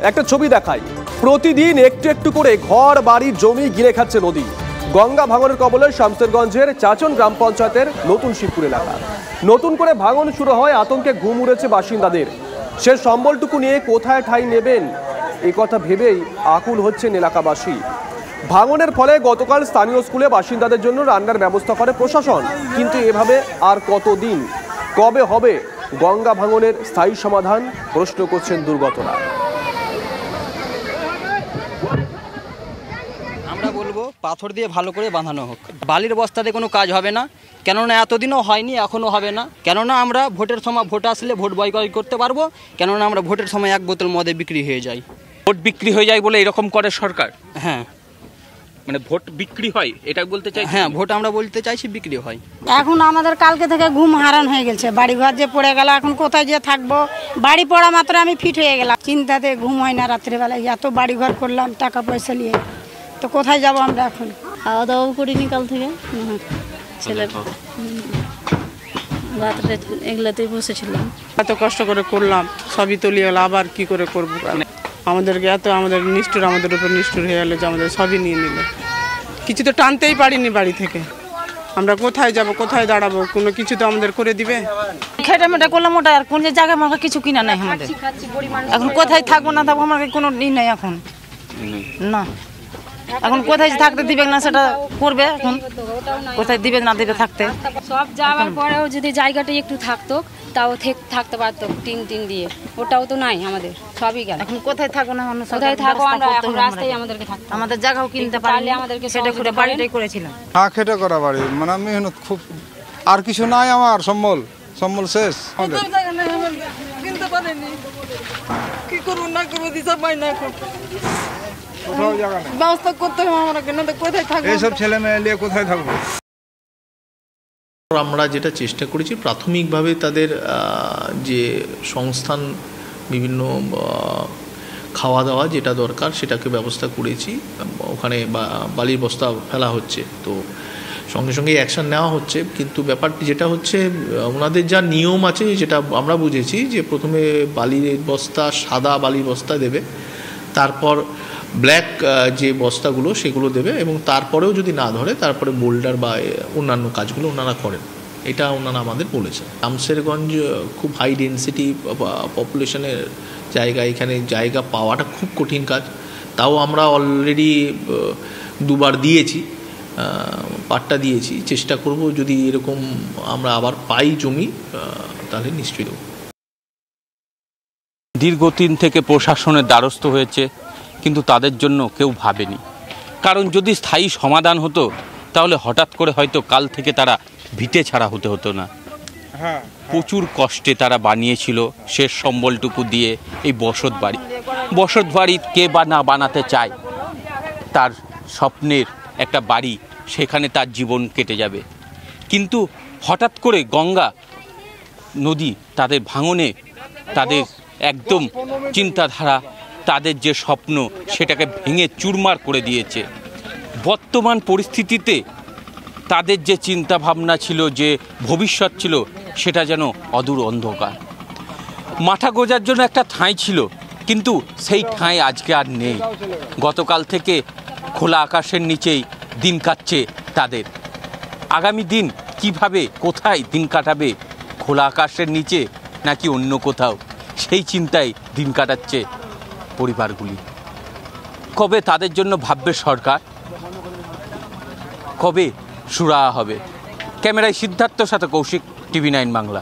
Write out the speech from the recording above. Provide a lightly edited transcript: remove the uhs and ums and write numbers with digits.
একটা ছবি দেখাই, প্রতিদিন একটু একটু করে ঘর বাড়ি জমি গিলে খাচ্ছে নদী। গঙ্গা ভাঙনের কবলে শামসেরগঞ্জের চাচন গ্রাম পঞ্চায়েতের নতুন শিবপুর এলাকা। নতুন করে ভাঙন শুরু হয়, আতঙ্কে ঘুম উড়েছে বাসিন্দাদের। সে সম্বলটুকু নিয়ে কোথায় ঠাঁই নেবেন এই কথা ভেবেই আকুল হচ্ছেন এলাকাবাসী। ভাঙনের ফলে গতকাল স্থানীয় স্কুলে বাসিন্দাদের জন্য রান্নার ব্যবস্থা করে প্রশাসন, কিন্তু এভাবে আর কতদিন? কবে হবে গঙ্গা ভাঙনের স্থায়ী সমাধান, প্রশ্ন করছেন দুর্গতরা। আমরা বলবো পাথর দিয়ে ভালো করে বাঁধানো হোক, বালির বস্তাতে কোনো কাজ হবে না, কেননা এতদিনও হয়নি, এখনও হবে না। কেননা আমরা ভোটের সময় ভোট আসলে ভোট বয়কট করতে পারবো, কেননা আমরা ভোটের সময় এক বোতল মদে বিক্রি হয়ে যায়। ভোট বিক্রি হয়ে যায় বলে এরকম করে সরকার? হ্যাঁ, মানে ভোট বিক্রি হয় এটা বলতে চাই? হ্যাঁ, ভোট আমরা বলতে চাইছি বিক্রি হয়। এখন আমাদের কালকে থেকে ঘুম হারান হয়ে গেছে, বাড়িঘর যে পড়ে গেল, এখন কোথায় যে থাকবো? বাড়ি পড়া মাত্র আমি ফিট হয়ে গেলাম, চিন্তাতে ঘুম হয় না রাত্রিবেলায়। এত বাড়িঘর করলাম টাকা পয়সা নিয়ে, তো কোথায় যাব আমরা এখন? খাওয়া দাওয়াও করিনি কাল থেকে, ছেলে রাত্রে এগুলাতেই বসেছিলাম। এত কষ্ট করে করলাম, সবই তলিয়ে গেল, আবার কি করে করবো? আমাদেরকে আমাদের নিষ্ঠুর, আমাদের উপর নিষ্ঠুর হয়ে গেলো যে আমাদের সবই নিয়ে নিল। কিছু তো টানতেই পারিনি বাড়ি থেকে, আমরা কোথায় যাব, কোথায় দাঁড়াবো? কোনো কিছু তো আমাদের করে দিবে? খেটে মেটে করলাম ওটা, আর কোন জায়গায় আমাকে কিছু কিনা নাই আমাদের। এখন কোথায় থাকবো না থাকবো আমাকে কোনো ই নাই এখন, না এখন কোথায় থাকতে দিবে না সেটা করবে, এখন কোথায় দিবে না দিবে থাকতে। সব যাওয়ার পরেও যদি জায়গাটা একটু থাকতো তাও থাকতে পারতো টিন টিন দিয়ে, ওটাও তো নাই আমাদের, সবই গেল। এখন কোথায় থাকবো না, কোথায় থাকবো আমরা? এখন রাস্তায় আমাদেরকে থাকতে, আমাদের জায়গাও কিনতে পারলে আমাদেরকে সেটা করে বাড়িটাই করেছিলাম। হ্যাঁ, খেটে করা বাড়ি, মানে মেহনত খুব, আর কিছু নাই আমার, সম্বল শেষ। কিনতে পারিনি, কি করবো না করবো দিশা পাই না, এখন ব্যবস্থা করতে হবে আমাকে, না তো কোথায় থাকবো? এইসব ছেলে মেয়ে নিয়ে কোথায় থাকবো? আমরা যেটা চেষ্টা করেছি প্রাথমিকভাবে তাদের যে সংস্থান, বিভিন্ন খাওয়া দাওয়া যেটা দরকার সেটাকে ব্যবস্থা করেছি। ওখানে বালির বস্তা ফেলা হচ্ছে, তো সঙ্গে সঙ্গে অ্যাকশান নেওয়া হচ্ছে। কিন্তু ব্যাপারটি যেটা হচ্ছে, ওনাদের যা নিয়ম আছে যেটা আমরা বুঝেছি যে প্রথমে বালির বস্তা, সাদা বালির বস্তা দেবে, তারপর ব্ল্যাক যে বস্তাগুলো সেগুলো দেবে, এবং তারপরেও যদি না ধরে তারপরে বোল্ডার বা অন্যান্য কাজগুলো ওনারা করেন। এটা ওনারা আমাদের বলেছেন। শামসেরগঞ্জ খুব হাই ডেন্সিটি পপুলেশনের জায়গা, এখানে জায়গা পাওয়াটা খুব কঠিন কাজ। তাও আমরা অলরেডি দুবার দিয়েছি, পাট্টা দিয়েছি। চেষ্টা করব যদি এরকম আমরা আবার পাই জমি, তাহলে নিশ্চয়ই দেব। দীর্ঘদিন থেকে প্রশাসনের দ্বারস্থ হয়েছে, কিন্তু তাদের জন্য কেউ ভাবেনি। কারণ যদি স্থায়ী সমাধান হতো তাহলে হঠাৎ করে হয়তো কাল থেকে তারা ভিটে ছাড়া হতো না। প্রচুর কষ্টে তারা বানিয়েছিল শেষ সম্বলটুকু দিয়ে এই বসত বাড়ি কে বা না বানাতে চায়? তার স্বপ্নের একটা বাড়ি, সেখানে তার জীবন কেটে যাবে। কিন্তু হঠাৎ করে গঙ্গা নদী তাদের ভাঙনে, তাদের একদম চিন্তাধারা, তাদের যে স্বপ্ন সেটাকে ভেঙে চুরমার করে দিয়েছে। বর্তমান পরিস্থিতিতে তাদের যে চিন্তা ভাবনা ছিল, যে ভবিষ্যৎ ছিল, সেটা যেন অদূর অন্ধকার। মাথা গোঁজার জন্য একটা ঠাঁই ছিল, কিন্তু সেই ঠাঁই আজকে আর নেই। গতকাল থেকে খোলা আকাশের নিচেই দিন কাটছে তাদের। আগামী দিন কিভাবে, কোথায় দিন কাটাবে? খোলা আকাশের নিচে নাকি অন্য কোথাও? সেই চিন্তায় দিন কাটাচ্ছে পরিবারগুলি। কবে তাদের জন্য ভাববে সরকার? কবে সুরাহা হবে? ক্যামেরায় সিদ্ধার্থর সাথে কৌশিক, TV9 বাংলা।